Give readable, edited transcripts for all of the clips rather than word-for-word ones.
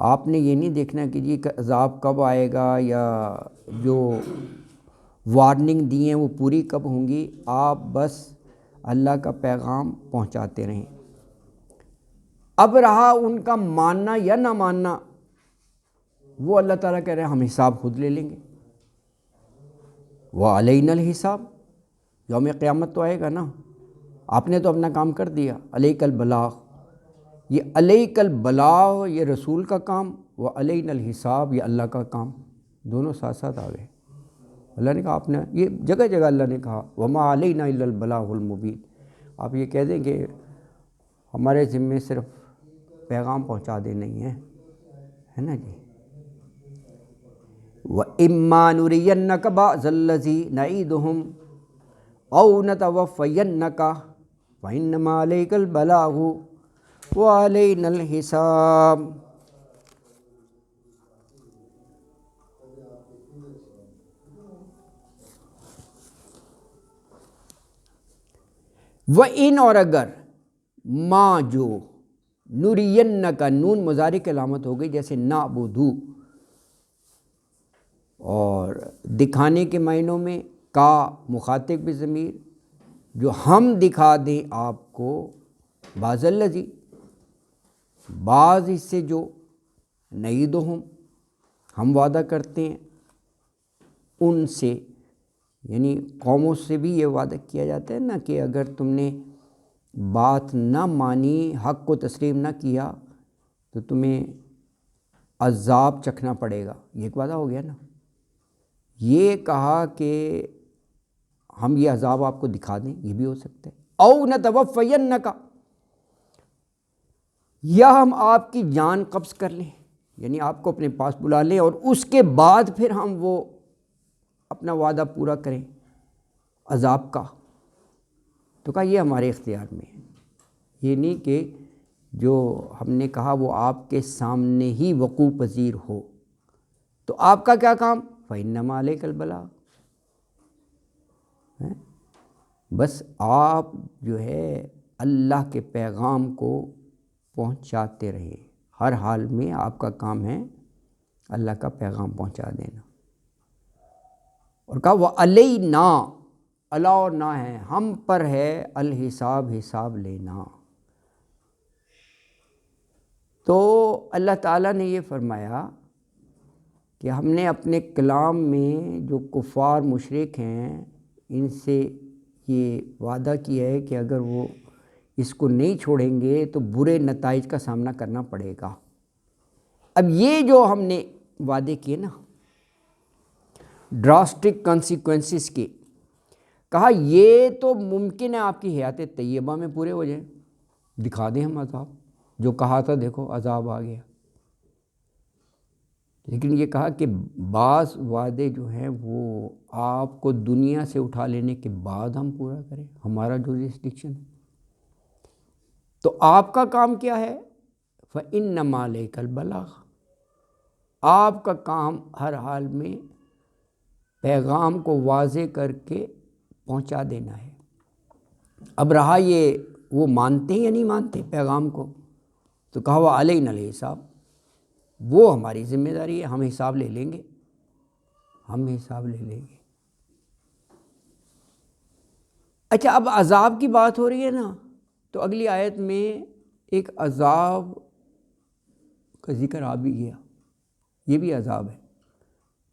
آپ نے یہ نہیں دیکھنا کہ جی عذاب کب آئے گا یا جو وارننگ دی ہیں وہ پوری کب ہوں گی، آپ بس اللہ کا پیغام پہنچاتے رہیں۔ اب رہا ان کا ماننا یا نہ ماننا، وہ اللہ تعالیٰ کہہ رہے ہیں ہم حساب خود لے لیں گے۔ وَعَلَيْنَا الْحِسَاب، یوم قیامت تو آئے گا نا، آپ نے تو اپنا کام کر دیا۔ علیک البلاغ، یہ علیک البلاغ یہ رسول کا کام، وعلینا الحساب یہ اللہ کا کام، دونوں ساتھ ساتھ آ گئے۔ اللہ نے کہا آپ نے یہ جگہ جگہ اللہ نے کہا وما علینا الا البلاغ المبین، آپ یہ کہہ دیں کہ ہمارے ذمے صرف پیغام پہنچا دینا ہی ہے نا جی۔ وَإِمَّا نُرِيَنَّكَ بَعْضَ الَّذِي نَعِدُهُمْ أَوْ نَتَوَفَّيَنَّكَ فَإِنَّمَا عَلَيْكَ الْبَلَاغُ وَعَلَيْنَا الْحِسَابُ۔ وَإِنْ اور اگر، ما جو، نُرِيَنَّكَ نون مضارع کی علامت ہو گئی جیسے نعبدو، اور دکھانے کے معنوں میں کا مخاطب بھی ضمیر، جو ہم دکھا دیں آپ کو، بعض الذی بعض اس سے جو، نعیدہم ہم وعدہ کرتے ہیں ان سے، یعنی قوموں سے بھی یہ وعدہ کیا جاتا ہے نا کہ اگر تم نے بات نہ مانی، حق کو تسلیم نہ کیا تو تمہیں عذاب چکھنا پڑے گا، یہ ایک وعدہ ہو گیا نا۔ یہ کہا کہ ہم یہ عذاب آپ کو دکھا دیں، یہ بھی ہو سکتا ہے۔ او نتوفینک، یا ہم آپ کی جان قبض کر لیں، یعنی آپ کو اپنے پاس بلا لیں اور اس کے بعد پھر ہم وہ اپنا وعدہ پورا کریں عذاب کا، تو کہا یہ ہمارے اختیار میں ہے، یہ نہیں کہ جو ہم نے کہا وہ آپ کے سامنے ہی وقوع پذیر ہو۔ تو آپ کا کیا کام؟ فَإِنَّمَا عَلَيْكَ الْبَلَاغُ، بس آپ جو ہے اللہ کے پیغام کو پہنچاتے رہے، ہر حال میں آپ کا کام ہے اللہ کا پیغام پہنچا دینا۔ اور کہا وَعَلَيْنَا، اللہ اور نہ ہے، ہم پر ہے الحساب، حساب لینا۔ تو اللہ تعالیٰ نے یہ فرمایا کہ ہم نے اپنے کلام میں جو کفار مشرک ہیں ان سے یہ وعدہ کیا ہے کہ اگر وہ اس کو نہیں چھوڑیں گے تو برے نتائج کا سامنا کرنا پڑے گا۔ اب یہ جو ہم نے وعدے کیے نا ڈراسٹک کانسیکوینسز کے، کہا یہ تو ممکن ہے آپ کی حیات طیبہ میں پورے ہو جائیں، دکھا دیں ہم عذاب، جو کہا تھا دیکھو عذاب آ گیا، لیکن یہ کہا کہ بعض وعدے جو ہیں وہ آپ کو دنیا سے اٹھا لینے کے بعد ہم پورا کریں، ہمارا جو ریسٹرکشن ہے۔ تو آپ کا کام کیا ہے؟ فَإِنَّمَا عَلَيْكَ الْبَلَاغُ، آپ کا کام ہر حال میں پیغام کو واضح کر کے پہنچا دینا ہے۔ اب رہا یہ وہ مانتے یا نہیں مانتے پیغام کو، تو کہا وَعَلَيْنَا الْحِسَابُ، وہ ہماری ذمہ داری ہے، ہم حساب لے لیں گے، ہم حساب لے لیں گے۔ اچھا اب عذاب کی بات ہو رہی ہے نا، تو اگلی آیت میں ایک عذاب کا ذکر آ بھی گیا، یہ بھی عذاب ہے۔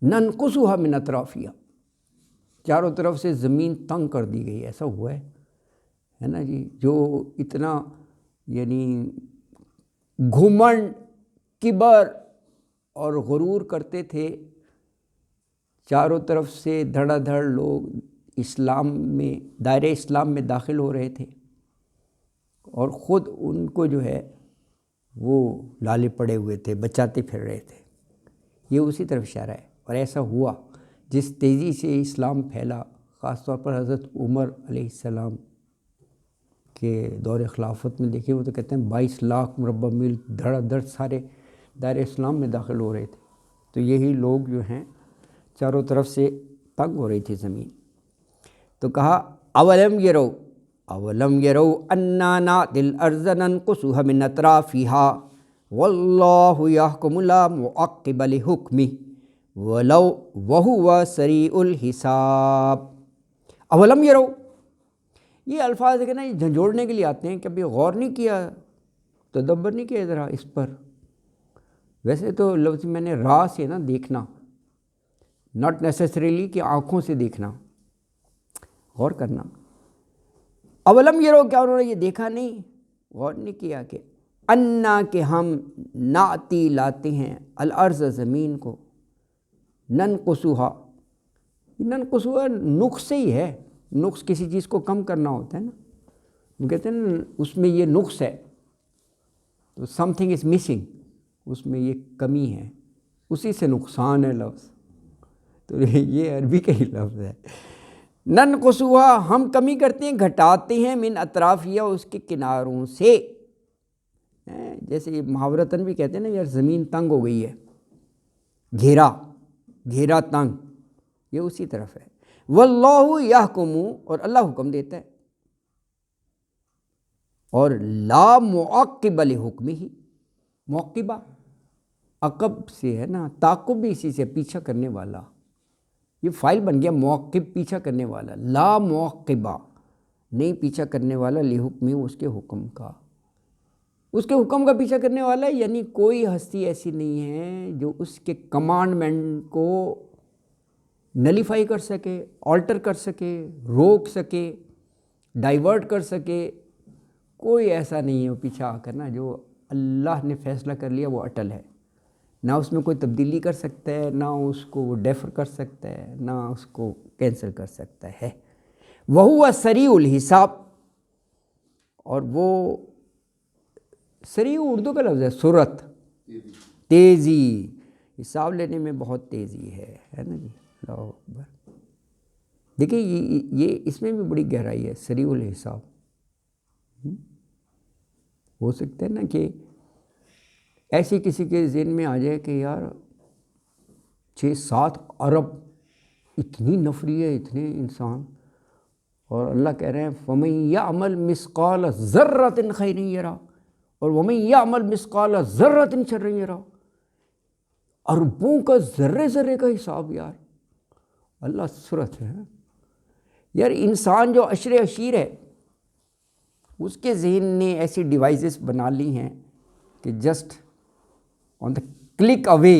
ننقصها من اطرافها، چاروں طرف سے زمین تنگ کر دی گئی، ایسا ہوا ہے نا جی، جو اتنا یعنی گھمنڈ، کبر اور غرور کرتے تھے، چاروں طرف سے دھڑا دھڑ لوگ اسلام میں، دائرہ اسلام میں داخل ہو رہے تھے، اور خود ان کو جو ہے وہ لالے پڑے ہوئے تھے، بچاتے پھر رہے تھے، یہ اسی طرف اشارہ ہے۔ اور ایسا ہوا جس تیزی سے اسلام پھیلا، خاص طور پر حضرت عمر علیہ السلام کے دور خلافت میں دیکھیں، وہ تو کہتے ہیں 22 لاکھ مربع میل دھڑا دھڑ سارے دائرہ اسلام میں داخل ہو رہے تھے، تو یہی لوگ جو ہیں چاروں طرف سے تنگ ہو رہی تھی زمین۔ تو کہا اولم یرو انا ناتی الارض ننقصها من اطرافها، واللہ یحکم لا معقب لحکمہ ولو وہو سریع الحساب۔ اولم یرو، یہ الفاظ ہے نا، یہ جھنجھوڑنے کے لیے آتے ہیں، کبھی غور نہیں کیا، تدبر نہیں کیا ذرا اس پر۔ ویسے تو لفظ میں نے راہ سے نا دیکھنا، ناٹ نیسیسریلی کہ آنکھوں سے دیکھنا، غور کرنا۔ اولم یرو، کیا انہوں نے یہ دیکھا نہیں، غور نہیں کیا کہ انا کہ ہم ناتی لاتے ہیں الارض زمین کو، ننقصها، ننقصها نقص سے ہی ہے، نقص کسی چیز کو کم کرنا ہوتا ہے نا، وہ کہتے ہیں نا اس میں یہ نقص ہے، تو سم تھنگ از مسنگ، اس میں یہ کمی ہے، اسی سے نقصان ہے لفظ، تو یہ عربی کا ہی لفظ ہے۔ ننقصها، ہم کمی کرتے ہیں، گھٹاتے ہیں، من اطرافیہ، اس کے کناروں سے، جیسے یہ محاورتاً بھی کہتے ہیں نا یار زمین تنگ ہو گئی ہے، گھیرا تنگ، یہ اسی طرف ہے۔ واللہ یحکم، اور اللہ حکم دیتا ہے، اور لا معقب لحکمہ، معقبہ عقب سے ہے نا، تعقب بھی اسی سے، پیچھا کرنے والا، یہ فائل بن گیا، معقب پیچھا کرنے والا، لا معقبہ نہیں پیچھا کرنے والا، لحکمہ اس کے حکم کا، اس کے حکم کا پیچھا کرنے والا ہے، یعنی کوئی ہستی ایسی نہیں ہے جو اس کے کمانڈمنٹ کو نلیفائی کر سکے، آلٹر کر سکے، روک سکے، ڈائیورٹ کر سکے، کوئی ایسا نہیں ہے وہ پیچھا آ کر نا، جو اللہ نے فیصلہ کر لیا وہ اٹل ہے، نہ اس میں کوئی تبدیلی کر سکتا ہے، نہ اس کو وہ ڈیفر کر سکتا ہے، نہ اس کو کینسل کر سکتا ہے۔ وہو سریع الحساب، اور وہ سریع اردو کا لفظ ہے، سرعت، تیزی، حساب لینے میں بہت تیزی ہے نا جی، اللہ اکبر۔ دیکھیں یہ اس میں بھی بڑی گہرائی ہے، سریع الحساب۔ ہو سکتا ہے نا کہ ایسے کسی کے ذہن میں آ جائے کہ یار 6-7 ارب، اتنی نفری ہے، اتنے انسان، اور اللہ کہہ رہے ہیں فَمَن يَعْمَلْ مِثْقَالَ ذَرَّةٍ خَيْرٍ يَرَهُ اور وَمَن يَعْمَلْ مِثْقَالَ ذَرَّةٍ شَرًّا يَرَهُ، اربوں کا ذرے کا حساب یار، اللہ سرعت ہے یار۔ انسان جو عشر عشیر ہے، اس کے ذہن نے ایسی ڈیوائسز بنا لی ہیں کہ جسٹ آن دا کلک اوے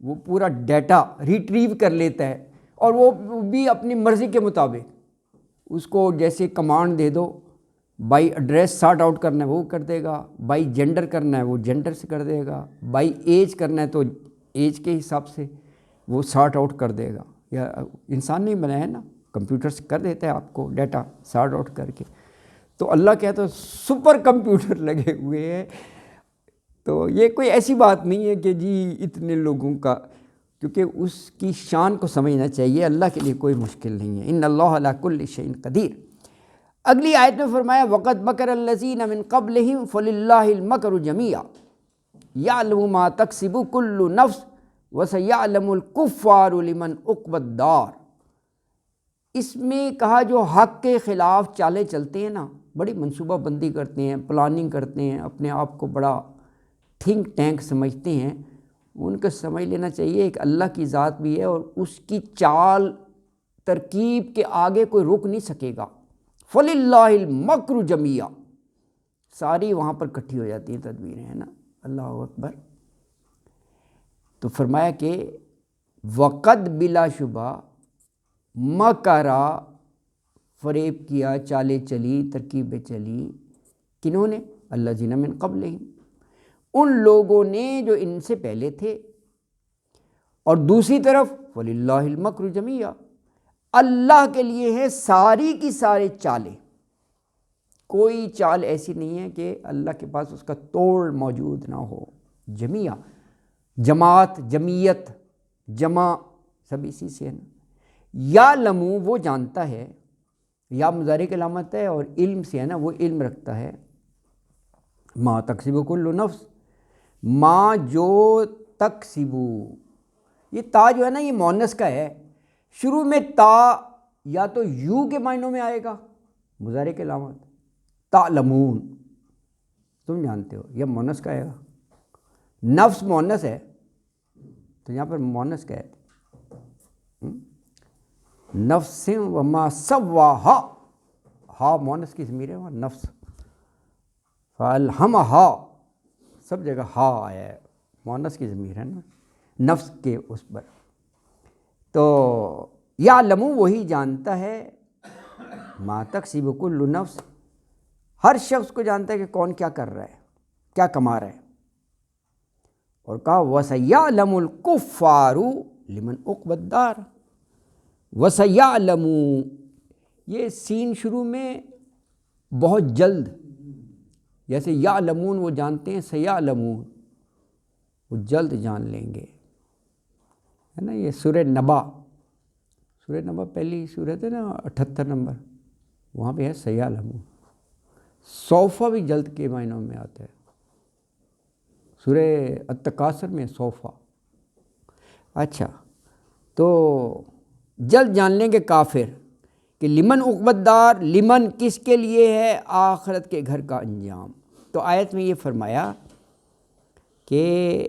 وہ پورا ڈیٹا ریٹریو کر لیتا ہے، اور وہ بھی اپنی مرضی کے مطابق، اس کو جیسے کمانڈ دے دو، بائی ایڈریس سارٹ آؤٹ کرنا ہے وہ کر دے گا، بائی جینڈر کرنا ہے وہ جینڈر سے کر دے گا، بائی ایج کرنا ہے تو ایج کے حساب سے وہ سارٹ آؤٹ کر دے گا، یا انسان نہیں بنایا ہے نا، کمپیوٹر سے کر دیتا ہے آپ کو ڈیٹا سارٹ آؤٹ کر کے۔ تو اللہ کہتا ہے سپر کمپیوٹر لگے ہوئے ہیں، تو یہ کوئی ایسی بات نہیں ہے کہ جی اتنے لوگوں کا، کیونکہ اس کی شان کو سمجھنا چاہیے، اللہ کے لیے کوئی مشکل نہیں ہے، ان اللہ علی کل شیء قدیر۔ اگلی آیت میں فرمایا وَقَدْ مَكَرَ الَّذِينَ مِن قَبْلِهِمْ فَلِلَّهِ الْمَكْرُ جَمِيعًا يَعْلَمُ مَا تَكْسِبُ كُلُّ نَفْسٍ وَسَيَعْلَمُ الْكُفَّارُ لِمَنْ عُقْبَى الدَّارِ۔ اس میں کہا جو حق کے خلاف چالیں چلتے ہیں نا، بڑی منصوبہ بندی کرتے ہیں، پلاننگ کرتے ہیں، اپنے آپ کو بڑا تھنک ٹینک سمجھتے ہیں، ان کو سمجھ لینا چاہیے ایک اللہ کی ذات بھی ہے، اور اس کی چال ترکیب کے آگے کوئی رک نہیں سکے گا۔ فَلِلَّهِ الْمَكْرُ جَمِيعًا، ساری وہاں پر کٹھی ہو جاتی ہیں تدبیریں، ہے نا، اللہ اکبر۔ تو فرمایا کہ وقد بلا شبہ مکرا، فریب کیا، چالیں چلی، ترکیبیں چلی، کنہوں نے؟ الذین من قبلہم، ان لوگوں نے جو ان سے پہلے تھے، اور دوسری طرف وَلِلَّهِ الْمَكْرُ جَمِيعًا، اللہ کے لیے ہے ساری کی ساری چالیں، کوئی چال ایسی نہیں ہے کہ اللہ کے پاس اس کا توڑ موجود نہ ہو۔ جمیعہ، جماعت، جمعیت، جمع، سب اسی سے ہے نا۔ یعلم، وہ جانتا ہے، یا مضارع کی علامت ہے، اور علم سے ہے نا، وہ علم رکھتا ہے، ما تکسب کل نفس، ما جو تکسبو، یہ تا جو ہے نا یہ مؤنث کا ہے، شروع میں تا یا تو یو کے معنوں میں آئے گا، مضارع کی علامت، تعلمون، تم جانتے ہو، یا مؤنث کا آئے گا، نفس مؤنث ہے تو یہاں پر مؤنث کیا ہے؟ نفس وما سواہا، ہا مؤنث کی ضمیر ہے وہاں نفس، فالہمہا سب جگہ ہا آیا ہے، مؤنث کی ضمیر ہے نا نفس کے اس پر. تو یعلم وہی جانتا ہے، ما تکسب کل نفس ہر شخص کو جانتا ہے کہ کون کیا کر رہا ہے، کیا کما رہا ہے. اور کہا وَسَيَعْلَمُ الْكُفَّارُ لِمَنْ عُقْبَى الدَّارِ. وَسَيَعْلَمُ یہ سین شروع میں بہت جلد، جیسے یعلمون وہ جانتے ہیں، سیعلمون وہ جلد جان لیں گے، ہے نا. یہ سورہ نبا، سورہ نبا پہلی سورت ہے نا 78 نمبر، وہاں پہ ہے سیعلمون. سوفا بھی جلد کے معنوں میں آتا ہے، سورہ التکاثر میں سوفا. اچھا تو جلد جان لیں گے کافر کہ لمن عقبی الدار، لمن کس کے لیے ہے آخرت کے گھر کا انجام. تو آیت میں یہ فرمایا کہ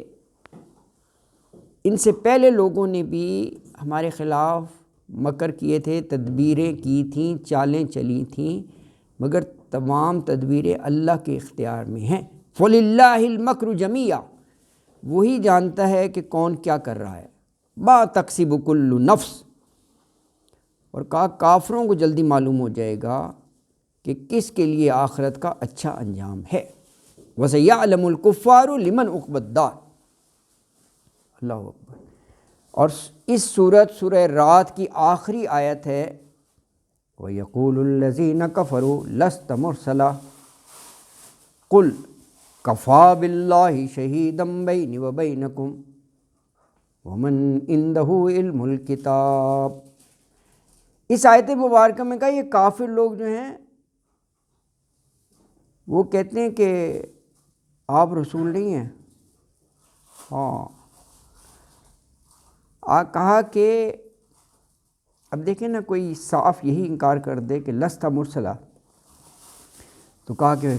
ان سے پہلے لوگوں نے بھی ہمارے خلاف مکر کیے تھے، تدبیریں کی تھیں، چالیں چلی تھیں، مگر تمام تدبیریں اللہ کے اختیار میں ہیں. فَلِلَّهِ الْمَكْرُ جَمِيعًا وہی جانتا ہے کہ کون کیا کر رہا ہے. ما تکسب کل نفس. اور کہا کافروں کو جلدی معلوم ہو جائے گا کہ کس کے لیے آخرت کا اچھا انجام ہے. وَسَيَعْلَمُ الْكُفَّارُ لِمَنْ عُقْبَى الدَّارِ. اللہ اکبر. اور اس سورہ رات کی آخری آیت ہے وَيَقُولُ الَّذِينَ كَفَرُوا لَسْتَ مُرْسَلًا قُلْ كَفَى بِاللَّهِ شَهِيدًا بَيْنِي وَبَيْنَكُمْ وَمَنْ عِنْدَهُ عِلْمُ الْكِتَابِ. اس آیت مبارکہ میں کہا یہ کافر لوگ جو ہیں وہ کہتے ہیں کہ آپ رسول نہیں ہیں. ہاں کہا کہ اب دیکھیں نا کوئی صاف یہی انکار کر دے کہ لست مرسلا، تو کہا کہ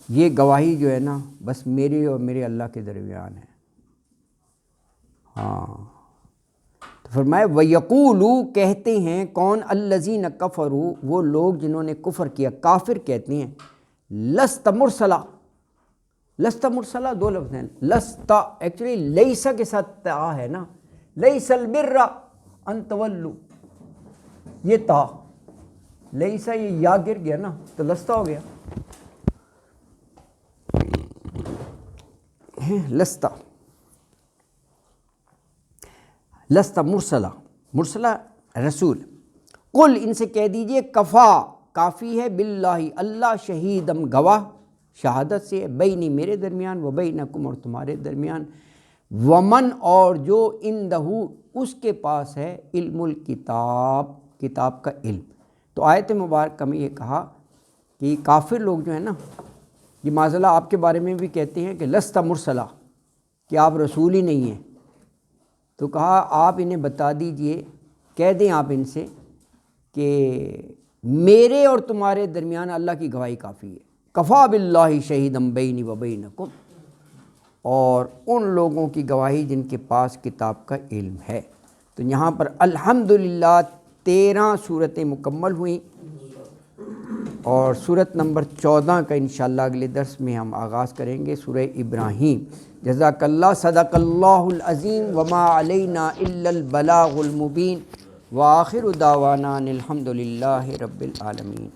یہ گواہی جو ہے نا بس میرے اور میرے اللہ کے درمیان ہے. ہاں تو فرمایا وَيَقُولُ کہتے ہیں کون، الَّذِينَ كَفَرُوا وہ لوگ جنہوں نے کفر کیا، کافر کہتے ہیں لست مرسلا. لست مرسلا دو لفظ ہیں، لست ایکچولی لیسا کے ساتھ تا ہے نا، لیس البر ان تولوا، یہ تا لیسا یہ یا گر گیا نا تو لستا ہو گیا. لستا لست مرسلا، مرسلا رسول. قل ان سے کہہ دیجئے کفا کافی ہے، باللہ اللہ، شہیدم گواہ شہادت سے، بینی میرے درمیان، و بینکم اور تمہارے درمیان، ومن اور جو عندہ اس کے پاس ہے، علم الکتاب کتاب کا علم. تو آیت مبارکہ میں یہ کہا کہ کافر لوگ جو ہیں نا یہ معاذ اللہ آپ کے بارے میں بھی کہتے ہیں کہ لست مرسلا، کہ آپ رسول ہی نہیں ہیں. تو کہا آپ انہیں بتا دیجئے، کہہ دیں آپ ان سے کہ میرے اور تمہارے درمیان اللہ کی گواہی کافی ہے. کفا باللہ شہیدم بینی و بینکم، اور ان لوگوں کی گواہی جن کے پاس کتاب کا علم ہے. تو یہاں پر الحمدللہ 13 صورتیں مکمل ہوئیں، اور صورت نمبر 14 کا انشاءاللہ اگلے درس میں ہم آغاز کریں گے، سورہ ابراہیم. جزاک اللہ، صدق اللہ العظیم، وما علینا الا البلاغ المبین، وآخر دعوانا الحمدللہ رب العالمین.